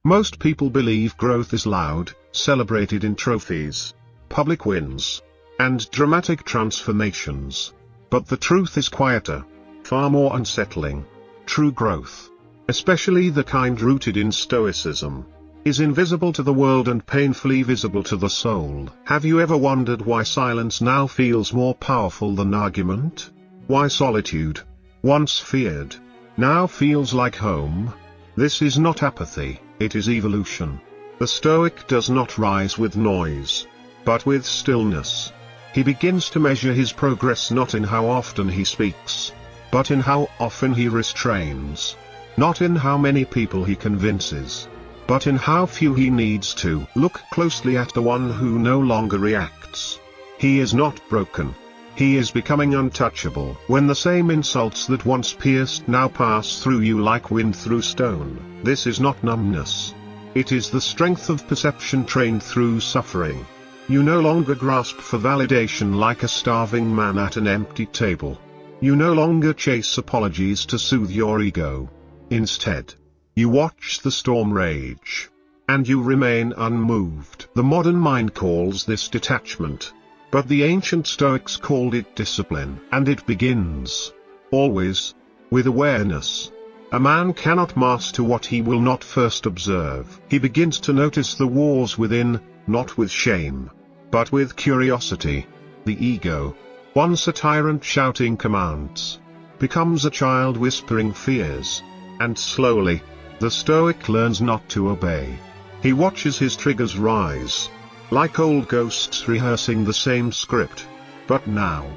Most people believe growth is loud, celebrated in trophies, public wins, and dramatic transformations. But the truth is quieter, far more unsettling. True growth, especially the kind rooted in Stoicism, is invisible to the world and painfully visible to the soul. Have you ever wondered why silence now feels more powerful than argument? Why solitude, once feared, now feels like home? This is not apathy, it is evolution. The Stoic does not rise with noise, but with stillness. He begins to measure his progress not in how often he speaks, but in how often he restrains. Not in how many people he convinces, but in how few he needs to. Look closely at the one who no longer reacts. He is not broken. He is becoming untouchable. When the same insults that once pierced now pass through you like wind through stone, this is not numbness. It is the strength of perception trained through suffering. You no longer grasp for validation like a starving man at an empty table. You no longer chase apologies to soothe your ego. Instead, you watch the storm rage, and you remain unmoved. The modern mind calls this detachment, but the ancient Stoics called it discipline. And it begins, always, with awareness. A man cannot master what he will not first observe. He begins to notice the wars within, not with shame, but with curiosity. The ego, once a tyrant shouting commands, becomes a child whispering fears, and slowly, the Stoic learns not to obey. He watches his triggers rise, like old ghosts rehearsing the same script. But now,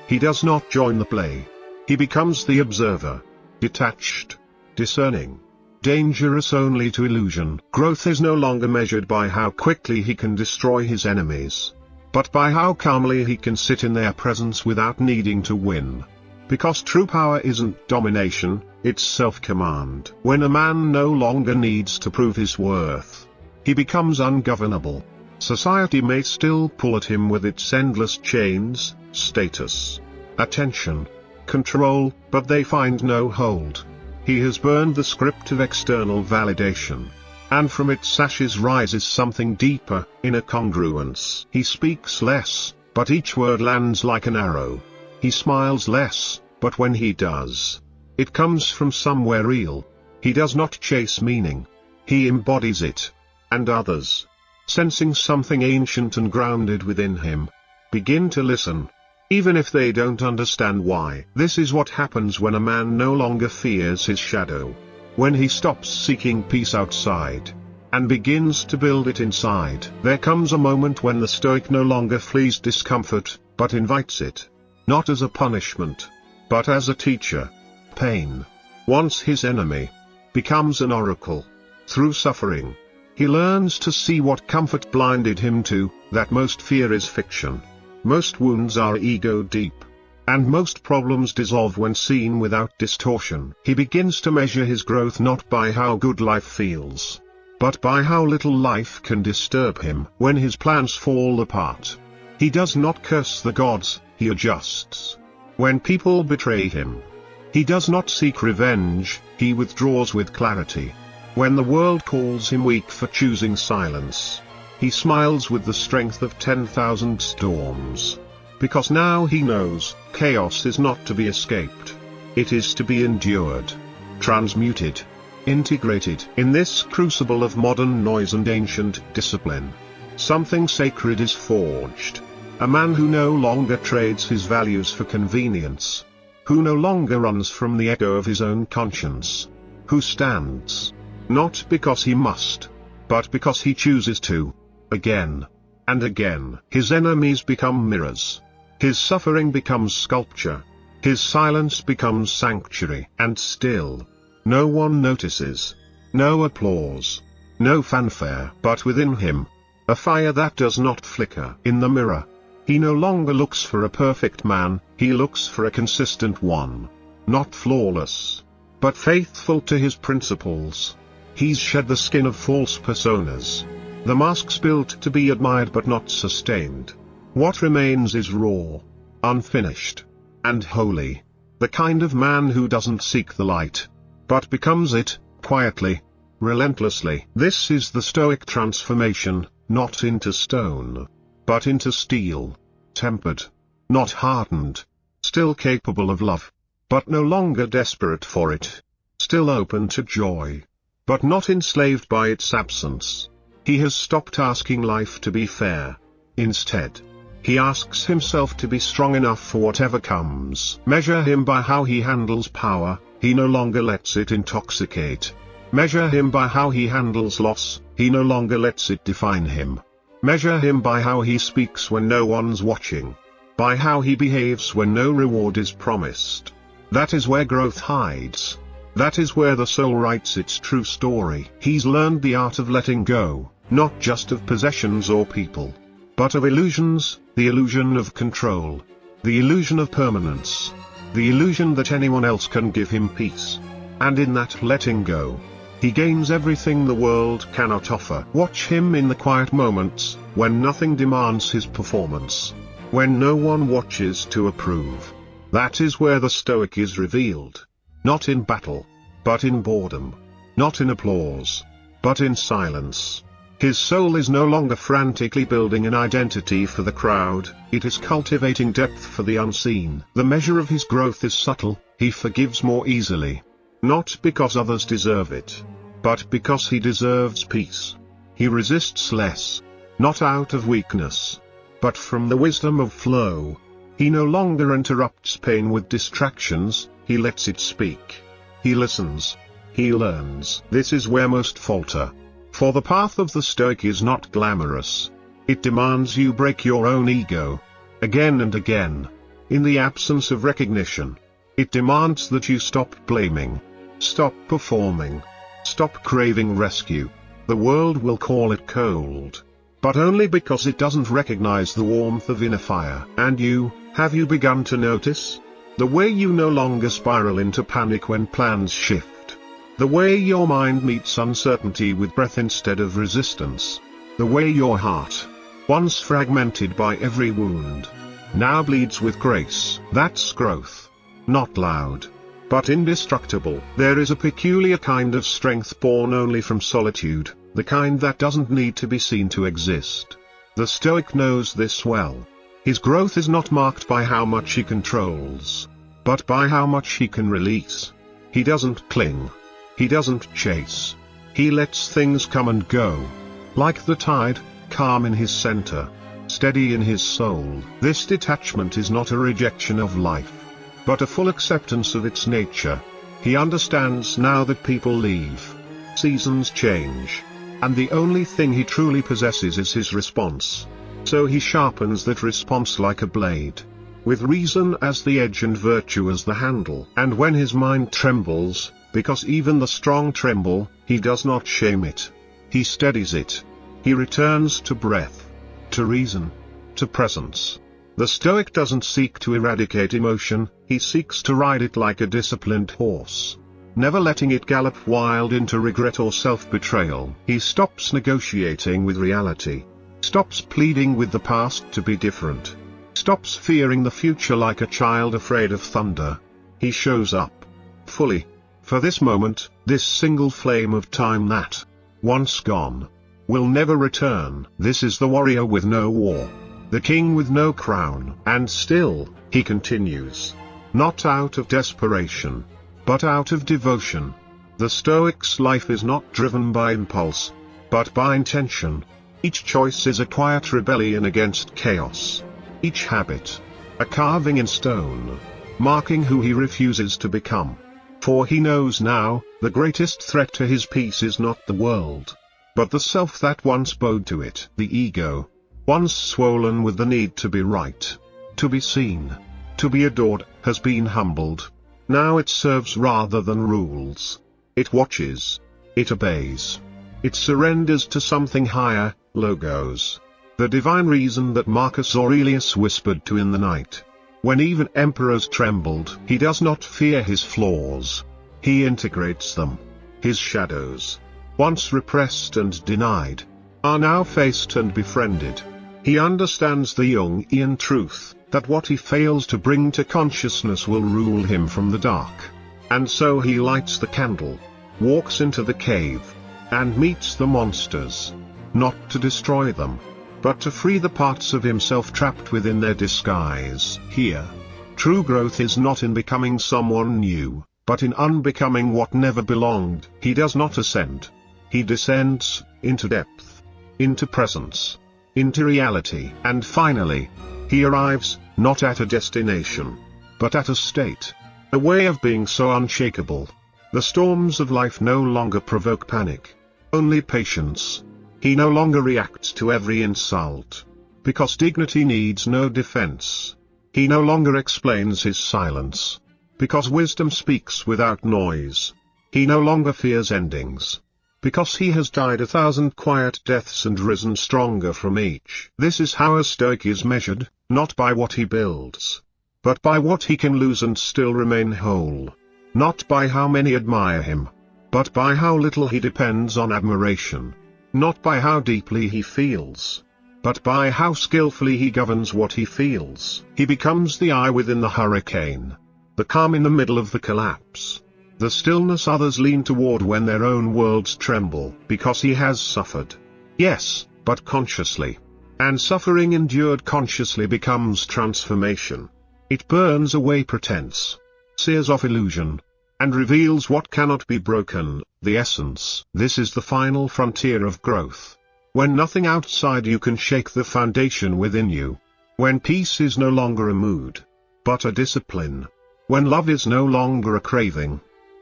he does not join the play. He becomes the observer, detached, discerning, dangerous only to illusion. Growth is no longer measured by how quickly he can destroy his enemies, but by how calmly he can sit in their presence without needing to win. Because true power isn't domination, it's self-command. When a man no longer needs to prove his worth, he becomes ungovernable. Society may still pull at him with its endless chains, status, attention, control, but they find no hold. He has burned the script of external validation, and from its ashes rises something deeper, inner congruence. He speaks less, but each word lands like an arrow. He smiles less, but when he does, it comes from somewhere real. He does not chase meaning. He embodies it. And others, sensing something ancient and grounded within him, begin to listen, even if they don't understand why. This is what happens when a man no longer fears his shadow. When he stops seeking peace outside, and begins to build it inside. There comes a moment when the Stoic no longer flees discomfort, but invites it. Not as a punishment, but as a teacher. Pain, once his enemy, becomes an oracle. Through suffering, he learns to see what comfort blinded him to, that most fear is fiction. Most wounds are ego deep, and most problems dissolve when seen without distortion. He begins to measure his growth not by how good life feels, but by how little life can disturb him. When his plans fall apart, he does not curse the gods, he adjusts. When people betray him, he does not seek revenge, he withdraws with clarity. When the world calls him weak for choosing silence, he smiles with the strength of 10,000 storms. Because now he knows, chaos is not to be escaped. It is to be endured, transmuted, integrated. In this crucible of modern noise and ancient discipline, something sacred is forged. A man who no longer trades his values for convenience, who no longer runs from the echo of his own conscience, who stands, not because he must, but because he chooses to. Again and again. His enemies become mirrors. His suffering becomes sculpture. His silence becomes sanctuary. And still, no one notices. No applause. No fanfare. But within him, a fire that does not flicker. In the mirror, he no longer looks for a perfect man, he looks for a consistent one. Not flawless, but faithful to his principles. He's shed the skin of false personas. The masks built to be admired but not sustained. What remains is raw, unfinished, and holy. The kind of man who doesn't seek the light, but becomes it, quietly, relentlessly. This is the Stoic transformation, not into stone, but into steel. Tempered, not hardened. Still capable of love, but no longer desperate for it. Still open to joy, but not enslaved by its absence. He has stopped asking life to be fair. Instead, he asks himself to be strong enough for whatever comes. Measure him by how he handles power, he no longer lets it intoxicate. Measure him by how he handles loss, he no longer lets it define him. Measure him by how he speaks when no one's watching. By how he behaves when no reward is promised. That is where growth hides. That is where the soul writes its true story. He's learned the art of letting go, not just of possessions or people, but of illusions, the illusion of control, the illusion of permanence, the illusion that anyone else can give him peace. And in that letting go, he gains everything the world cannot offer. Watch him in the quiet moments, when nothing demands his performance, when no one watches to approve. That is where the Stoic is revealed. Not in battle, but in boredom. Not in applause, but in silence. His soul is no longer frantically building an identity for the crowd, it is cultivating depth for the unseen. The measure of his growth is subtle, he forgives more easily. Not because others deserve it, but because he deserves peace. He resists less, not out of weakness, but from the wisdom of flow. He no longer interrupts pain with distractions, he lets it speak. He listens. He learns. This is where most falter. For the path of the Stoic is not glamorous. It demands you break your own ego. Again and again. In the absence of recognition. It demands that you stop blaming. Stop performing. Stop craving rescue. The world will call it cold. But only because it doesn't recognize the warmth of inner fire. And you, have you begun to notice? The way you no longer spiral into panic when plans shift. The way your mind meets uncertainty with breath instead of resistance. The way your heart, once fragmented by every wound, now bleeds with grace. That's growth. Not loud, but indestructible. There is a peculiar kind of strength born only from solitude, the kind that doesn't need to be seen to exist. The Stoic knows this well. His growth is not marked by how much he controls, but by how much he can release. He doesn't cling. He doesn't chase. He lets things come and go. Like the tide, calm in his center, steady in his soul. This detachment is not a rejection of life, but a full acceptance of its nature. He understands now that people leave, seasons change, and the only thing he truly possesses is his response. So he sharpens that response like a blade, with reason as the edge and virtue as the handle. And when his mind trembles, because even the strong tremble, he does not shame it. He steadies it. He returns to breath, to reason, to presence. The Stoic doesn't seek to eradicate emotion, he seeks to ride it like a disciplined horse, never letting it gallop wild into regret or self-betrayal. He stops negotiating with reality, stops pleading with the past to be different, stops fearing the future like a child afraid of thunder. He shows up, fully, for this moment, this single flame of time that, once gone, will never return. This is the warrior with no war, the king with no crown. And still, he continues. Not out of desperation, but out of devotion. The Stoic's life is not driven by impulse, but by intention. Each choice is a quiet rebellion against chaos. Each habit, a carving in stone, marking who he refuses to become. For he knows now, the greatest threat to his peace is not the world, but the self that once bowed to it. The ego, once swollen with the need to be right, to be seen, to be adored, has been humbled. Now it serves rather than rules. It watches. It obeys. It surrenders to something higher, logos. The divine reason that Marcus Aurelius whispered to in the night. When even emperors trembled, he does not fear his flaws. He integrates them. His shadows, once repressed and denied, are now faced and befriended. He understands the Jungian truth, that what he fails to bring to consciousness will rule him from the dark. And so he lights the candle, walks into the cave, and meets the monsters. Not to destroy them, but to free the parts of himself trapped within their disguise. Here, true growth is not in becoming someone new, but in unbecoming what never belonged. He does not ascend. He descends, into depth, into presence, into reality. And finally, he arrives, not at a destination, but at a state, a way of being so unshakable. The storms of life no longer provoke panic, only patience. He no longer reacts to every insult, because dignity needs no defense. He no longer explains his silence, because wisdom speaks without noise. He no longer fears endings, because he has died 1,000 quiet deaths and risen stronger from each. This is how a Stoic is measured, not by what he builds, but by what he can lose and still remain whole. Not by how many admire him, but by how little he depends on admiration. Not by how deeply he feels, but by how skillfully he governs what he feels. He becomes the eye within the hurricane, the calm in the middle of the collapse, the stillness others lean toward when their own worlds tremble. Because he has suffered. Yes, but consciously. And suffering endured consciously becomes transformation. It burns away pretense, sears off illusion, and reveals what cannot be broken, the essence. This is the final frontier of growth. When nothing outside you can shake the foundation within you. When peace is no longer a mood, but a discipline. When love is no longer a craving,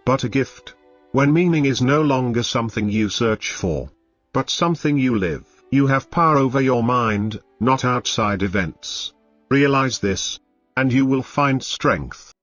but a gift. When meaning is no longer something you search for, but something you live. You have power over your mind, not outside events. Realize this, and you will find strength.